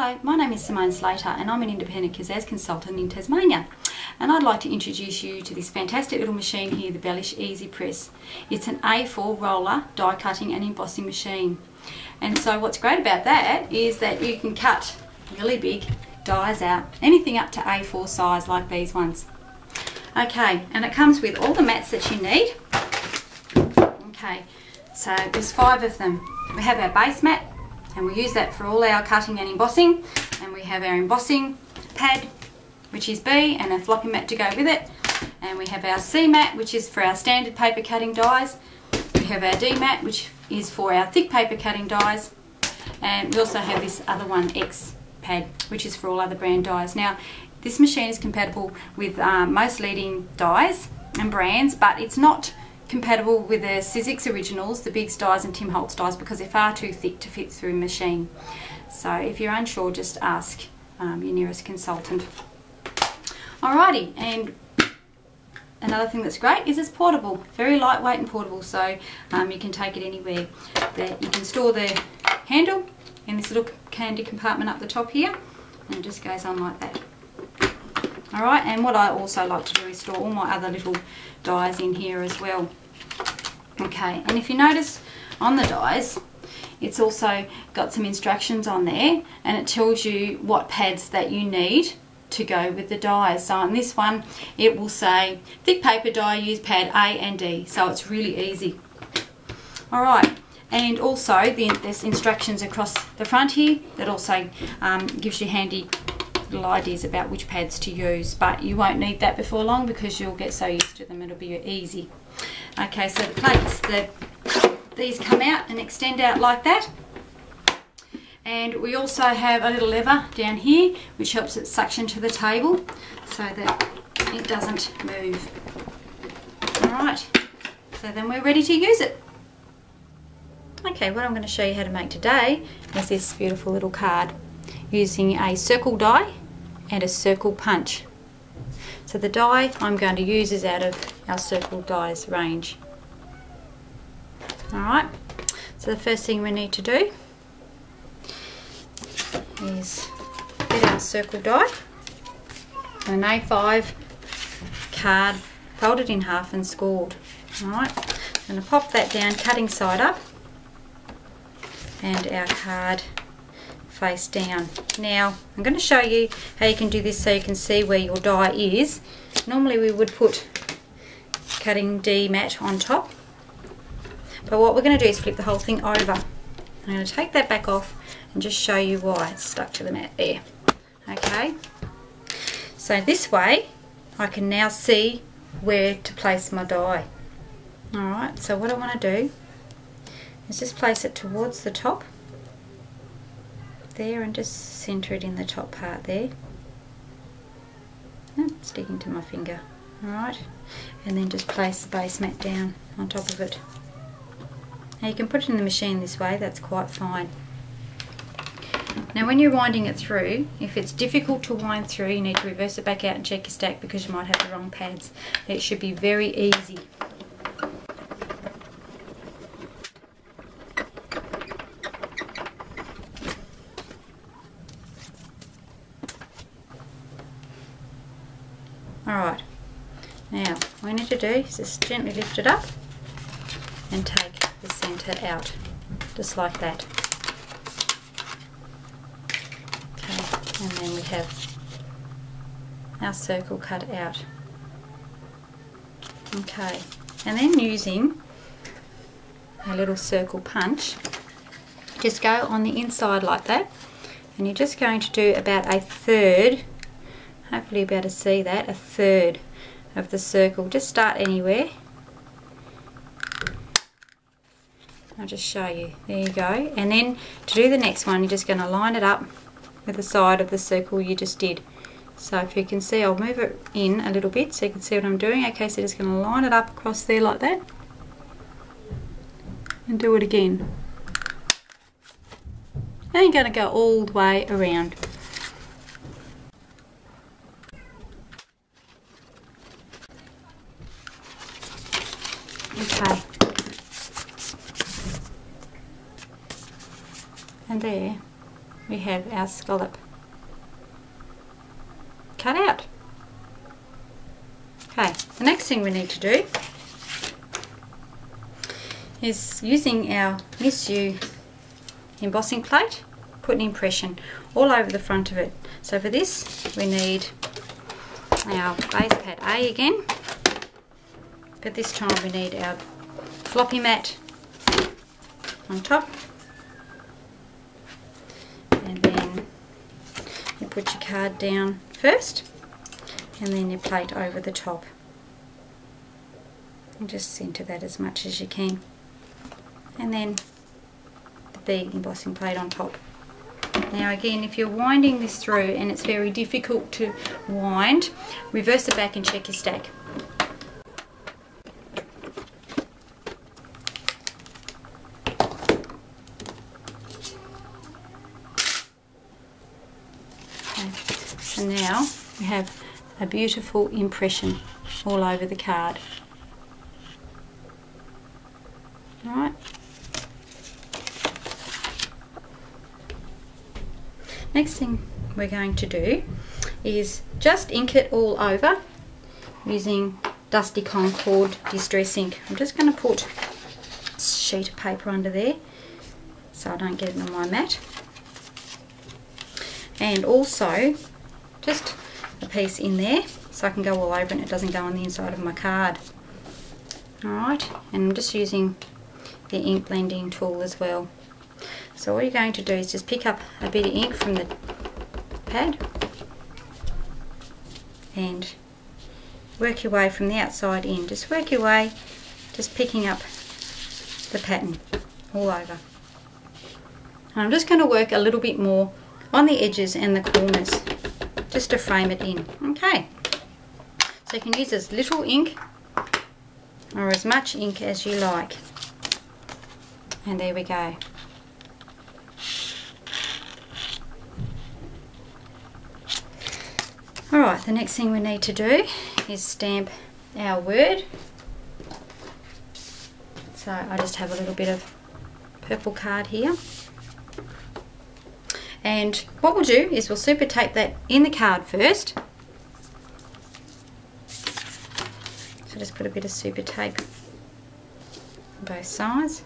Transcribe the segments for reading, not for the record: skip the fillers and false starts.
Hello, my name is Simone Slater and I'm an independent Kaszazz consultant in Tasmania, and I'd like to introduce you to this fantastic little machine here, the Bellish Easy Press. It's an A4 roller die cutting and embossing machine, and so what's great about that is that you can cut really big dies out, anything up to A4 size like these ones. Okay, and it comes with all the mats that you need. Okay, so there's 5 of them. We have our base mat, and we use that for all our cutting and embossing, and we have our embossing pad, which is B, and a floppy mat to go with it, and we have our C mat, which is for our standard paper cutting dies. We have our D mat, which is for our thick paper cutting dies, and we also have this other one, X pad, which is for all other brand dies. Now this machine is compatible with most leading dies and brands, but it's not compatible with the Sizzix Originals, the Biggs dies and Tim Holtz dies, because they're far too thick to fit through a machine. So if you're unsure, just ask your nearest consultant. Alrighty, and another thing that's great is it's portable, very lightweight and portable, so you can take it anywhere. You can store the handle in this little candy compartment up the top here, and it just goes on like that. Alright, and what I also like to do is store all my other little dies in here as well. Okay, and if you notice on the dies, it's also got some instructions on there, and it tells you what pads that you need to go with the dies. So on this one it will say thick paper die, use pad A and D, so it's really easy. Alright, and also there's instructions across the front here that also gives you handy little ideas about which pads to use, but you won't need that before long because you'll get so used to them, it'll be easy. Okay, so the plates, these come out and extend out like that, and we also have a little lever down here which helps it suction to the table so that it doesn't move. Alright, so then we're ready to use it. Okay, what I'm going to show you how to make today is this beautiful little card using a circle die and a circle punch. So the die I'm going to use is out of our circle dies range. Alright, so the first thing we need to do is get our circle die, an A5 card, folded in half and scored. Alright, I'm going to pop that down, cutting side up, and our card face down. Now I'm going to show you how you can do this so you can see where your die is. Normally we would put cutting D mat on top, but what we're going to do is flip the whole thing over. I'm going to take that back off and just show you why it's stuck to the mat there. Okay, so this way I can now see where to place my die. Alright, so what I want to do is just place it towards the top there and just centre it in the top part there. Sticking to my finger. Alright, and then just place the base mat down on top of it. Now you can put it in the machine this way, that's quite fine. Now when you're winding it through, if it's difficult to wind through, you need to reverse it back out and check your stack because you might have the wrong pads. It should be very easy. Alright, now what we need to do is just gently lift it up and take the centre out, just like that. Okay, and then we have our circle cut out. Okay, and then using a little circle punch, just go on the inside like that, and you're just going to do about a third. Hopefully you'll be able to see that, a third of the circle. Just start anywhere. I'll just show you. There you go. And then to do the next one, you're just going to line it up with the side of the circle you just did. So if you can see, I'll move it in a little bit so you can see what I'm doing. Okay, so just going to line it up across there like that. And do it again. And you're going to go all the way around. Okay, and there we have our scallop cut out. Okay, the next thing we need to do is, using our Miss You embossing plate, put an impression all over the front of it. So for this we need our base pad A again, but this time we need our floppy mat on top, and then you put your card down first and then your plate over the top, and just centre that as much as you can, and then the B embossing plate on top. Now again, if you're winding this through and it's very difficult to wind, reverse it back and check your stack. So now we have a beautiful impression all over the card. Alright. Next thing we're going to do is just ink it all over using Dusty Concord Distress Ink. I'm just going to put a sheet of paper under there so I don't get it on my mat, and also just a piece in there so I can go all over and it doesn't go on the inside of my card. Alright, and I'm just using the ink blending tool as well. So what you're going to do is just pick up a bit of ink from the pad and work your way from the outside in. Just work your way, just picking up the pattern all over. And I'm just going to work a little bit more on the edges and the corners just to frame it in. Okay, so you can use as little ink or as much ink as you like. And there we go. Alright, the next thing we need to do is stamp our word. So I just have a little bit of purple card here. And what we'll do is we'll super tape that in the card first. So just put a bit of super tape on both sides.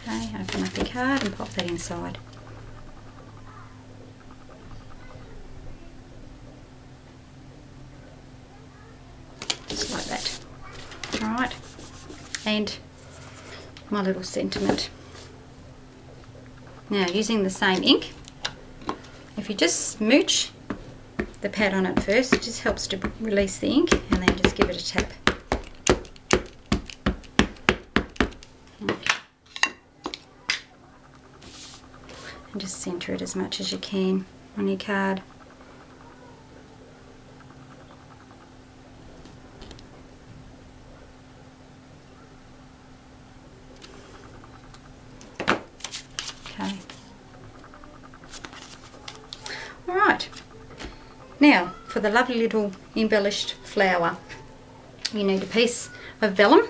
Okay, open up your card and pop that inside. Just like that. Alright, and my little sentiment. Now, using the same ink, if you just smooch the pad on it first, it just helps to release the ink, and then just give it a tap. And just centre it as much as you can on your card. Okay. Alright, now for the lovely little embellished flower, you need a piece of vellum,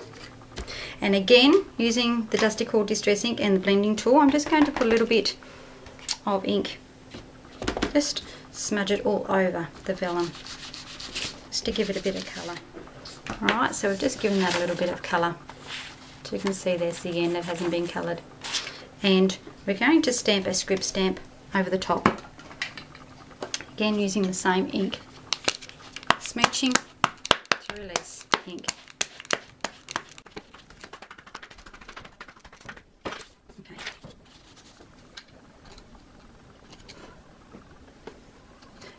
and again, using the Dusty Concord Distress Ink and the blending tool, I'm just going to put a little bit of ink, just smudge it all over the vellum just to give it a bit of colour. Alright, so we've just given that a little bit of colour. So you can see there's the end that hasn't been coloured. And we're going to stamp a script stamp over the top. Again, using the same ink. Smooching to release ink. Okay.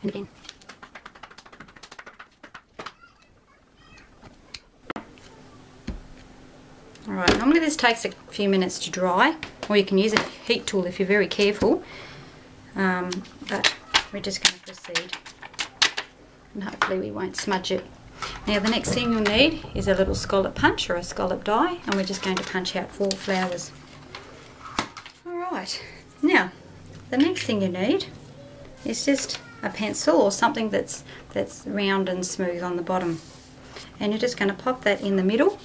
And again. Alright, normally this takes a few minutes to dry, or you can use a heat tool if you're very careful, but we're just going to proceed and hopefully we won't smudge it. Now the next thing you'll need is a little scallop punch or a scallop die, and we're just going to punch out 4 flowers. Alright, now the next thing you need is just a pencil or something that's round and smooth on the bottom, and you're just going to pop that in the middle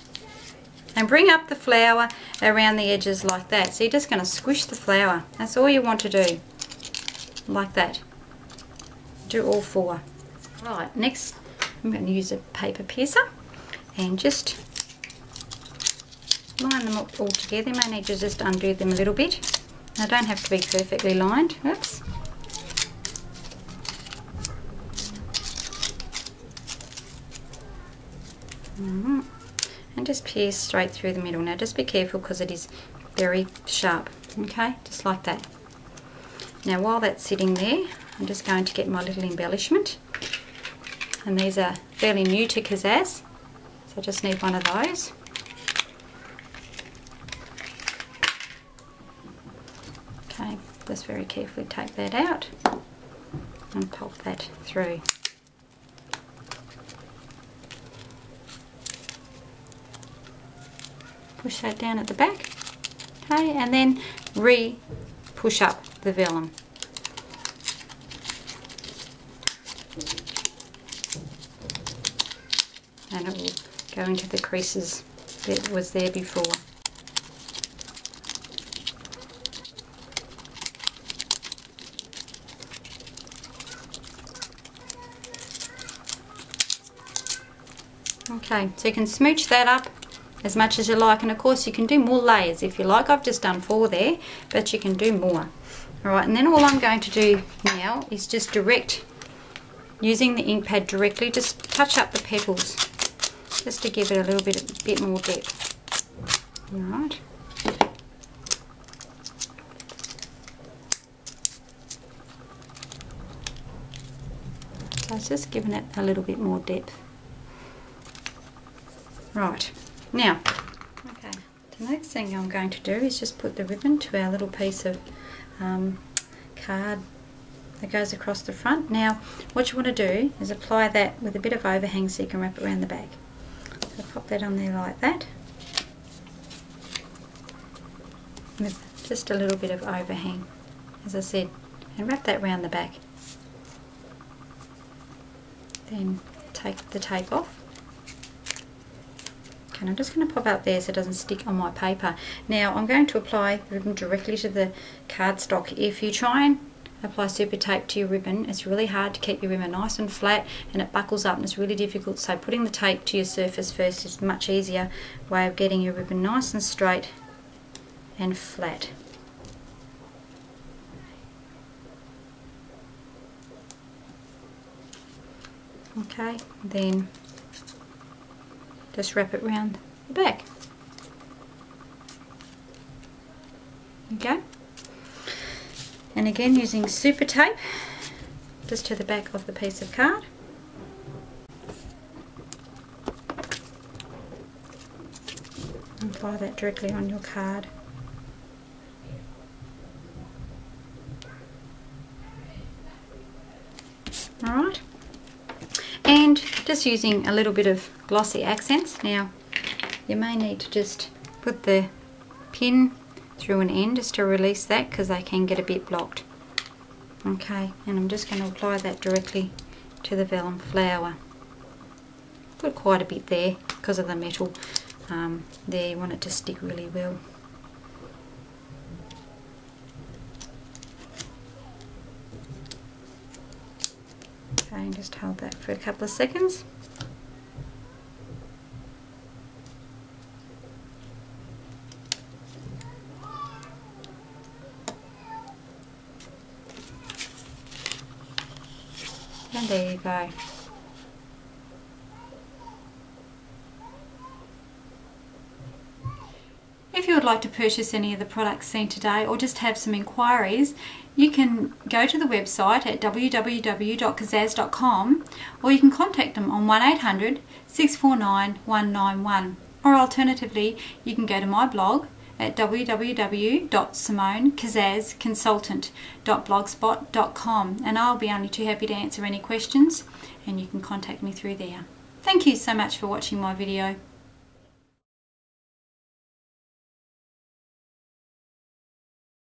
and bring up the flour around the edges like that. So you're just going to squish the flour. That's all you want to do, like that. Do all 4. Right, next I'm going to use a paper piercer and just line them up all together. You may need to just undo them a little bit. They don't have to be perfectly lined. Oops. And just pierce straight through the middle. Now just be careful because it is very sharp. Okay, just like that. Now while that's sitting there, I'm just going to get my little embellishment. And these are fairly new to Kaszazz, so I just need one of those. Okay, just very carefully take that out and pop that through. Push that down at the back, okay, and then push up the vellum. And it will go into the creases that was there before. Okay, so you can smooch that up as much as you like, and of course you can do more layers if you like. I've just done 4 there, but you can do more. Alright, and then all I'm going to do now is just using the ink pad directly, just touch up the petals, just to give it a little bit more depth. Alright. So it's just giving it a little bit more depth. Right. Now, okay, the next thing I'm going to do is just put the ribbon to our little piece of card that goes across the front. Now, what you want to do is apply that with a bit of overhang so you can wrap it around the back. So pop that on there like that, with just a little bit of overhang, as I said, and wrap that around the back. Then take the tape off. And I'm just going to pop up there so it doesn't stick on my paper. Now I'm going to apply the ribbon directly to the cardstock. If you try and apply super tape to your ribbon, it's really hard to keep your ribbon nice and flat, and it buckles up and it's really difficult. So putting the tape to your surface first is a much easier way of getting your ribbon nice and straight and flat. Okay, then just wrap it around the back. Okay, and again using super tape just to the back of the piece of card. Apply that directly on your card. Alright, and just using a little bit of glossy accents. Now you may need to just put the pin through an end just to release that, because they can get a bit blocked. Okay, and I'm just going to apply that directly to the vellum flower. Put quite a bit there because of the metal there, you want it to stick really well. Okay, and just hold that for a couple of seconds. And there you go. If you would like to purchase any of the products seen today, or just have some inquiries, you can go to the website at www.kaszazz.com, or you can contact them on 1800 649 191, or alternatively you can go to my blog at www.simoneKaszazzconsultant.blogspot.com, and I'll be only too happy to answer any questions, and you can contact me through there. Thank you so much for watching my video.